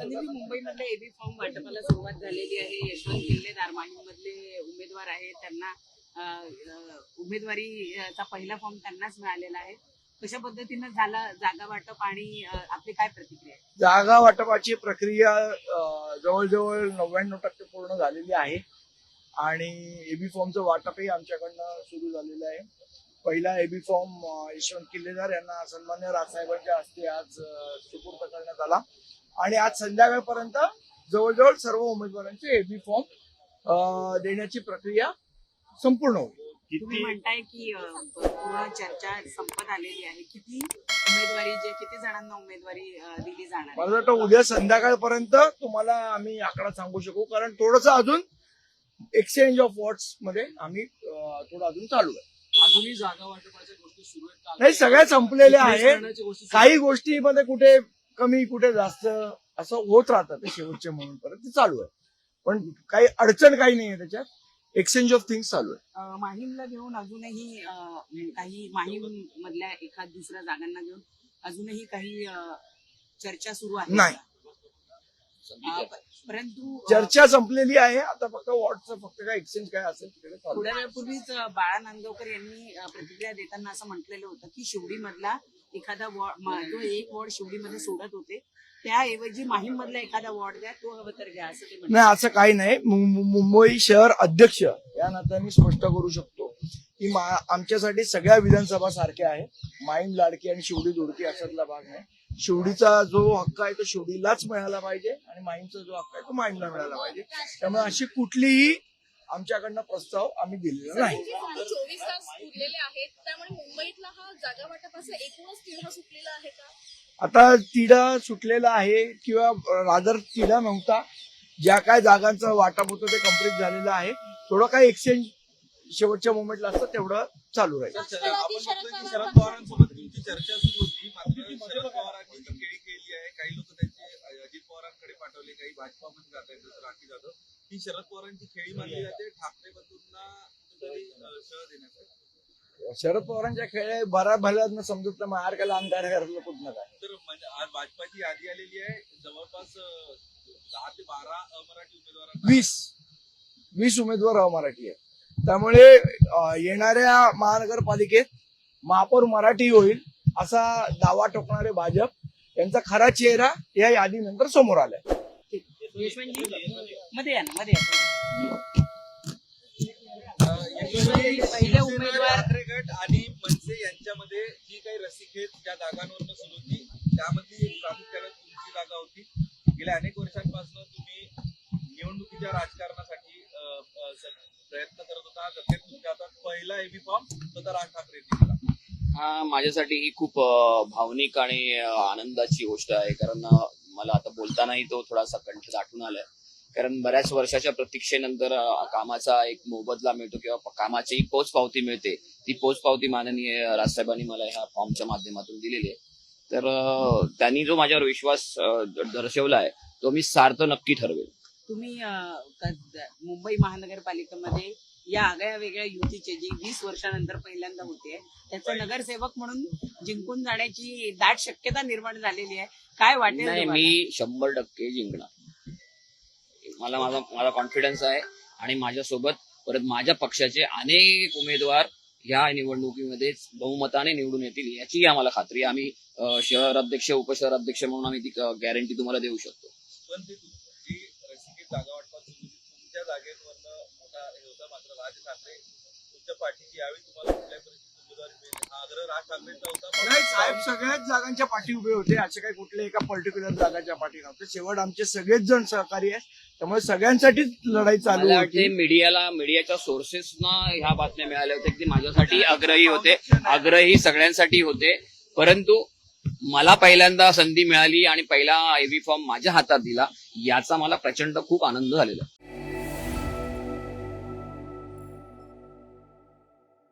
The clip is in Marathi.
नंदिनी, मुंबईमधल्या एबी फॉर्म वाटपाला सुरुवात झालेली आहे. यशवंत किल्लेदार माहीममधले उमेदवार आहेत, त्यांना उमेदवारीचा पहिला फॉर्म त्यांनाच मिळालेला आहे. कशा पद्धतीनं झाला जागा वाटप आणि आपली काय प्रतिक्रिया आहे? जागा वाटपाची प्रक्रिया जवळजवळ 99% पूर्ण झालेली आहे आणि एबी फॉर्मचं वाटपही आमच्याकडनं सुरू झालेलं आहे. पहिला एबी फॉर्म यशवंत किल्लेदार यांना सन्मान्य राजसाहेबांच्या हस्ते आज सुपूर्द करण्यात आला आणि आज संध्याकाळपर्यंत जवळजवळ सर्व उमेदवारांचे एबी फॉर्म देण्याची प्रक्रिया संपूर्ण होईल. तुम्ही म्हणताय की पूर्ण चर्चा संपत आलेली आहे. किती जणांना उमेदवारी दिली जाणार? मला वाटतं उद्या संध्याकाळपर्यंत तुम्हाला आम्ही आकडा सांगू शकू, कारण थोडंसं अजून एक्सचेंज ऑफ वॉर्ड्स मध्ये आम्ही थोडं अजून चालू आहे. अजूनही जागा वाटपाच्या गोष्टी सुरू आहेत? नाही, सगळ्या संपलेल्या आहेत. काही गोष्टीमध्ये कुठे कमी कुठे जास्त असं होत राहतं, ते शेवटचे म्हणून परत ते चालू आहे. पण काही अडचण काही नाहीये त्याच्यात. एक्सचेंज ऑफ थिंग्स चालू आहे. माहीमला घेऊन अजूनही काही माहीम मधल्या एखाद दुसऱ्या जागांना घेऊन अजूनही काही चर्चा सुरू आहे? नाही, परंतु चर्चा संपलेली आहे. आता फक्त वॉर्डचं फक्त काय एक्सचेंज काय असेल तिकडे चालू आहे. थोड्या वेळापूर्वीच बाळा नांदगावकर यांनी प्रतिक्रिया देताना असं म्हटलेलं होतं की शिवडी मधला एखादा वॉर्ड, जो एक वॉर्ड शिवडीमध्ये सोडत होते, त्याऐवजी माहीम मधला एखादा वॉर्ड द्या, तो हवं तर घ्या, असं ते नाही, असं काही नाही. मुंबई शहर अध्यक्ष या नात्याने स्पष्ट करू शकतो की आमच्यासाठी सगळ्या विधानसभा सारख्या आहेत. माहीम लाडकी आणि शिवडी दुडकी अशातला भाग नाही. शिवडीचा जो हक्क आहे तो शिवडीलाच मिळाला पाहिजे आणि माहीमचा जो हक्क आहे तो माहीमला मिळाला पाहिजे. त्यामुळे अशी कुठलीही आमच्याकडनं प्रस्ताव आम्ही दिलेला नाही. 24 तास उरलेले आहेत, त्यामुळे मुंबईतला हा जागा वाटपाचा एकूणच तिढा सुटलेला आहे का? आता तिढा सुटलेला आहे किंवा रादर तिढा नव्हता. ज्या काय जागांचं वाटप होतं ते कम्प्लीट झालेलं आहे. थोडं काय एक्सचेंज शेवटच्या मोमेंटला असतं तेवढं चालू राहील. शरद पवारांसोबत तुमची चर्चा सुरू होती, मात्र शरद पवारांनी तर खेळी केली आहे. काही लोक त्यांचे अजित पवारांकडे पाठवले, काही भाजपामध्ये जात आहेत, जसं राखी जाधव. ही शरद पवारांची खेळी मानली जाते ठाकरे बंधूंना कुठेतरी शह देण्यासाठी. शरद पवारांच्या खेळ बऱ्या भल्यानं समजत नाही, मार केला अंधार घरातलं कुठं काय. तर म्हणजे आज भाजपाची यादी आलेली आहे, जवळपास 10 ते 12 अमराठी उमेदवारांना 20 उमेदवार मराठी आहे. त्यामुळे येणाऱ्या महानगरपालिकेत महापौर मराठी होईल असा दावा ठोकणारे भाजप यांचा खरा चेहरा या यादीनंतर समोर आलाय. यशवंतजी मध्ये या ना, मध्ये या. पहिले उमेदवार गट आणि मनसे यांच्यामध्ये जी काही रस्सीखेच ज्या जागांवरनं सुरू होती, त्यामधली एक प्रामुख्याने तुमची जागा होती. गेल्या अनेक वर्षांपासून तुम्ही निवडणुकीच्या राजकारणासाठी प्रयत्न करत होता. जखेर तुमच्या हातात पहिला एबी फॉर्म स्वतः राज ठाकरे दिला. हा माझ्यासाठी ही खूप भावनिक आणि आनंदाची गोष्ट आहे, कारण मला आता बोलतानाही तो थोडासा कंठ दाटून आलाय. कारण बऱ्याच वर्षाच्या प्रतीक्षेनंतर कामाचा एक मोबदला मिळतो किंवा कामाची एक पोचपावती मिळते. ती पोचपावती माननीय राजसाहेबांनी मला ह्या फॉर्मच्या माध्यमातून दिलेली आहे. तर त्यांनी जो माझ्यावर विश्वास दर्शवला आहे तो मी सार्थ नक्की ठरवेल. तुम्ही मुंबई महानगरपालिकेमध्ये या आगळ्या वेगळ्या युतीचे जे 20 वर्षानंतर पहिल्यांदा होते, त्याचा नगरसेवक म्हणून जिंकून जाण्याची दाट शक्यता निर्माण झालेली आहे. काय वाटेल? नाही, मी 100% जिंकणार. मला कॉन्फिडन्स आहे आणि माझ्यासोबत परत माझ्या पक्षाचे अनेक उमेदवार ह्या निवडणुकीमध्ये बहुमताने निवडून येतील याची आम्हाला खात्री आहे. आम्ही शहर अध्यक्ष उपशहर अध्यक्ष म्हणून आम्ही ती गॅरंटी तुम्हाला देऊ शकतो. पण ती जी रस्सीखेच जागा वाटपात सुरू होती, तुमच्या जागेवरनं मोठा हे होता. मात्र राज ठाकरे तुमच्या पाठीची यावेळी तुम्हाला कुठल्या परिस्थितीत उमेदवारी मिळेल हा आग्रह राज ठाकरेंचा होता. नाही साहेब, सगळ्याच जागांच्या पाठी उभे होते. असे काही कुठल्या एका पर्टिक्युलर जागाच्या पाठी नव्हते. शेवट आमचे सगळेच जण सहकारी आहेत, त्यामुळे सगळ्यांसाठीच लढाई चालू मला होती. वाटते मीडियाच्या सोर्सेसना ह्या बातम्या मिळाल्या होत्या की माझ्यासाठी आग्रही होते, आग्रही सगळ्यांसाठी होते. परंतु मला पहिल्यांदा संधी मिळाली आणि पहिला एबी फॉर्म माझ्या हातात दिला, याचा मला प्रचंड खूप आनंद झालेला.